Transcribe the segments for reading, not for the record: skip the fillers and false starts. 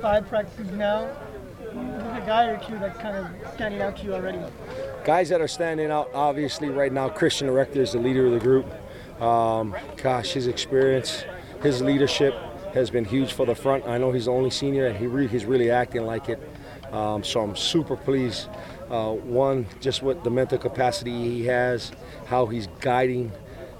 5 practices now. There's a guy or two that's kind of standing out to you already. Guys that are standing out, obviously, right now, Christian Erector is the leader of the group. Gosh, his experience, his leadership has been huge for the front. I know he's the only senior, and he's really acting like it. So I'm super pleased. One, just what the mental capacity he has, how he's guiding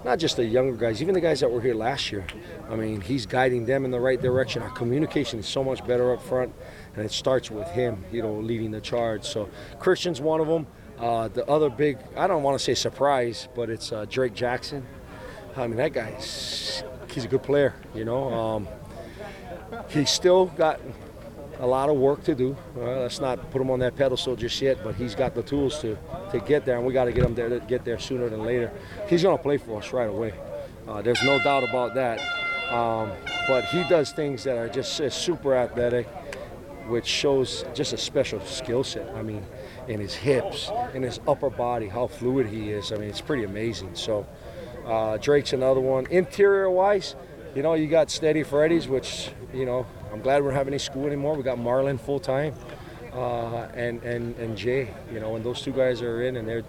not just the younger guys, even the guys that were here last year. I mean, he's guiding them in the right direction. Our communication is so much better up front, and it starts with him, leading the charge. So Christian's one of them. The other big, I don't want to say surprise, but it's Drake Jackson. I mean, that guy, he's a good player, He's still got a lot of work to do. Let's not put him on that pedestal just yet, but he's got the tools to get there, and we got to get him there to get there sooner than later. He's going to play for us right away. There's no doubt about that. But he does things that are just super athletic, which shows just a special skill set. I mean, in his hips, in his upper body, how fluid he is. I mean, it's pretty amazing. So Drake's another one. Interior-wise, you got Steady Freddy's, which, I'm glad we don't have any school anymore. We got Marlon full-time and Jay, and those two guys are in, and they're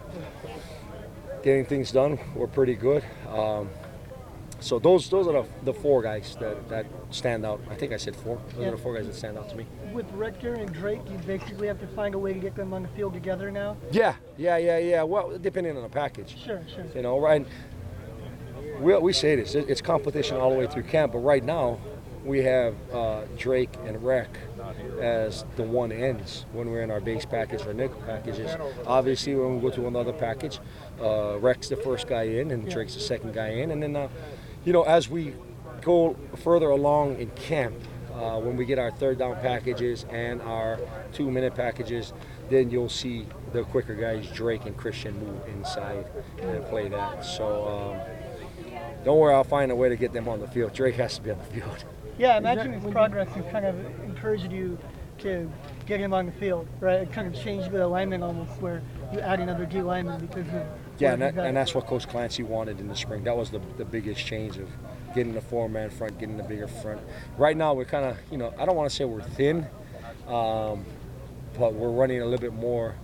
getting things done. We're pretty good. So those are the 4 guys that stand out. I think I said 4. Those are the 4 guys that stand out to me. With Rector and Drake, you basically have to find a way to get them on the field together now? Yeah. Well, depending on the package. Sure. Right? We say this, it's competition all the way through camp, but right now we have Drake and Rec as the one ends when we're in our base package or nickel packages. Obviously, when we go to another package, Rec's the first guy in and Drake's the second guy in. And then, as we go further along in camp, when we get our third down packages and our 2-minute packages, then you'll see the quicker guys, Drake and Christian, move inside and play that. So don't worry, I'll find a way to get them on the field. Drake has to be on the field. Yeah, imagine his progress has kind of encouraged you to get him on the field, right? It kind of changed the alignment almost, where you add another D lineman because of... Yeah, and that's what Coach Clancy wanted in the spring. That was the biggest change of getting the 4-man front, getting the bigger front. Right now, we're kind of, I don't want to say we're thin, but we're running a little bit more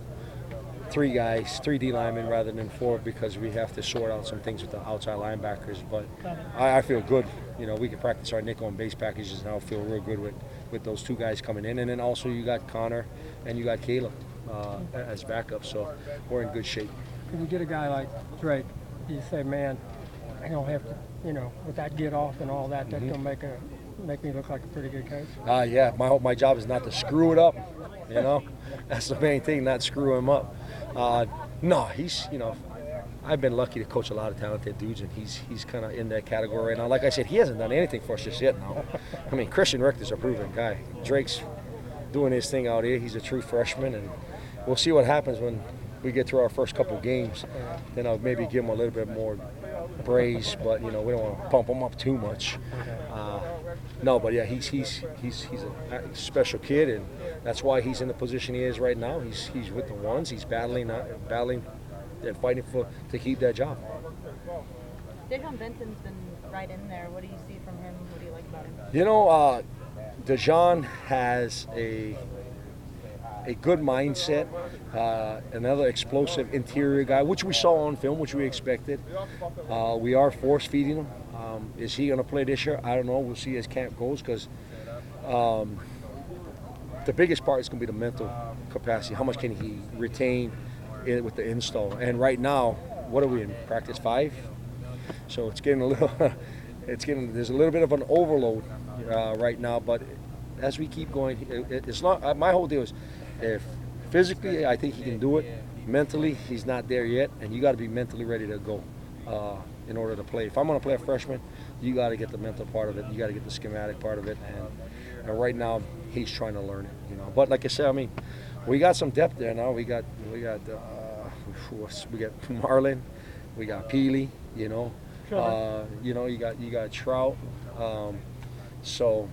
3 guys, 3 D linemen rather than 4 because we have to sort out some things with the outside linebackers. But I feel good. We can practice our nickel and base packages, and I feel real good with those 2 guys coming in. And then also you got Connor and you got Caleb as backup, so we're in good shape. When you get a guy like Drake, you say, man, I don't have to, with that get off and all that, that's going to make me look like a pretty good coach. Yeah, my job is not to screw it up, That's the main thing, not screw him up. No, he's, I've been lucky to coach a lot of talented dudes, and he's kind of in that category right now. Like I said, he hasn't done anything for us just yet now. I mean, Christian Rector's a proven guy. Drake's doing his thing out here. He's a true freshman, and we'll see what happens when we get through our first couple games. Then I'll maybe give him a little bit more brace, but, we don't want to pump him up too much. No, but yeah, he's a special kid, and that's why he's in the position he is right now. He's with the ones. He's battling and fighting to keep that job. Dejon Benton's been right in there. What do you see from him? What do you like about him? Dejon has a good mindset, another explosive interior guy, which we saw on film, which we expected. We are force feeding him. Is he going to play this year? I don't know. We'll see as camp goes, because the biggest part is going to be the mental capacity. How much can he retain with the install? And right now, what are we in practice 5? So it's getting a little. There's a little bit of an overload right now, but as we keep going, it's not. My whole deal is, if physically I think he can do it, mentally he's not there yet, and you got to be mentally ready to go in order to play. If I'm going to play a freshman, you got to get the mental part of it. You got to get the schematic part of it, and right now he's trying to learn it. But like I said, I mean, we got some depth there now. We got Marlon, we got Peely. You got Trout. So,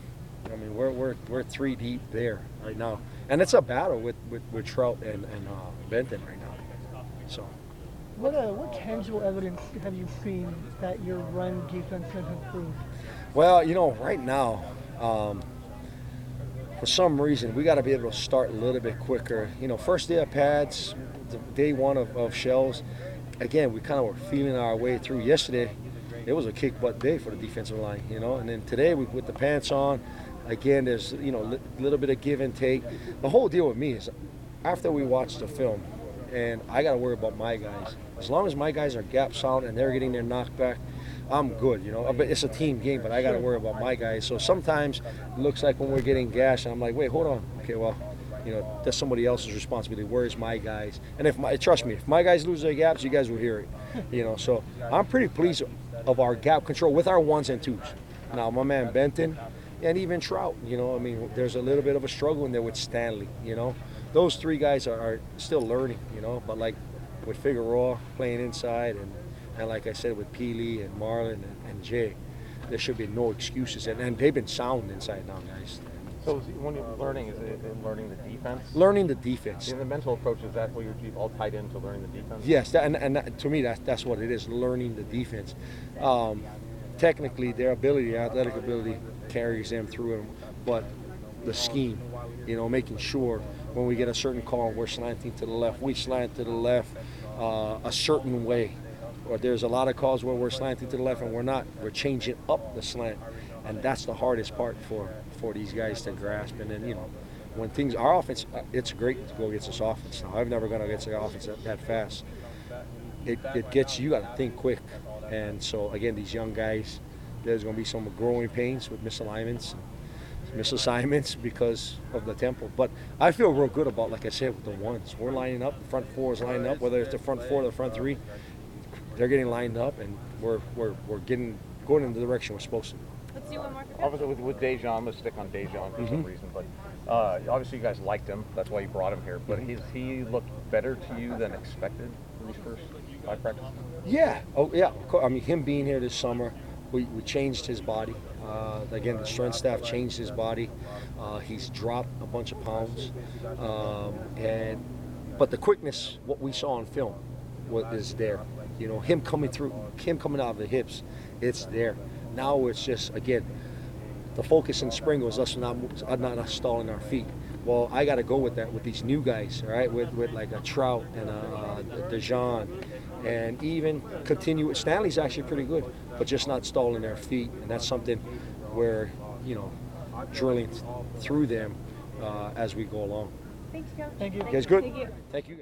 I mean, we're 3 deep there right now, and it's a battle with Trout and Benton right now. So, what tangible evidence have you seen that your run defense has improved? Well, right now, for some reason, we got to be able to start a little bit quicker. You know, first day of pads, day one of shells, again, we kind of were feeling our way through. Yesterday, it was a kick butt day for the defensive line, you know, and then today we put the pants on. Again, there's, you know, a little bit of give and take. The whole deal with me is after we watch the film, and I got to worry about my guys. As long as my guys are gap sound and they're getting their knockback, I'm good, you know. But it's a team game, but I got to worry about my guys. So sometimes it looks like when we're getting gashed, I'm like, wait, hold on. Okay, well, you know, that's somebody else's responsibility. Where's my guys? And trust me, if my guys lose their gaps, you guys will hear it. You know, so I'm pretty pleased of our gap control with our ones and twos. Now, my man Benton and even Trout, you know, I mean, there's a little bit of a struggle in there with Stanley, you know. Those three guys are still learning, you know, but like with Figueroa playing inside and like I said with Peely and Marlon and Jay, there should be no excuses. And they've been sound inside now, guys. So when you're learning, is it learning the defense? Learning the defense. In the mental approach, is that what you're all tied into, learning the defense? Yes, to me, that's what it is, learning the defense. Technically, their ability, athletic ability, carries them through them, but the scheme, you know, making sure when we get a certain call, we're slanting to the left, we slant to the left a certain way. Or there's a lot of calls where we're slanting to the left and we're not. We're changing up the slant, and that's the hardest part for these guys to grasp. And then, you know, when things, our offense, it's great to go against this offense. Now, I've never gone against the offense that fast. It gets, you got to think quick. And so, again, these young guys, there's going to be some growing pains with misalignments, misassignments because of the tempo. But I feel real good about, like I said, with the ones. We're lining up, the front four is lining up, whether it's the front four or the front three, they're getting lined up, and we're going in the direction we're supposed to. Let's see one more. Obviously, with Dejan, I'm going to stick on Dejan for some reason, but obviously you guys liked him. That's why you brought him here. But has he looked better to you than expected in these first 5 practices? Yeah. Oh, yeah. I mean, him being here this summer, we changed his body. Again, the strength staff changed his body. He's dropped a bunch of pounds. But the quickness, what we saw on film, is there. You know, him coming out of the hips, it's there. Now it's just, again, the focus in spring was us not stalling our feet. Well, I got to go with that with these new guys, all right, with like a Trout and a Dejan, and even continue with Stanley's actually pretty good, but just not stalling their feet, and that's something where, you know, drilling through them as we go along. Thanks, Coach. Thank you. You guys good? Thank you. Thank you.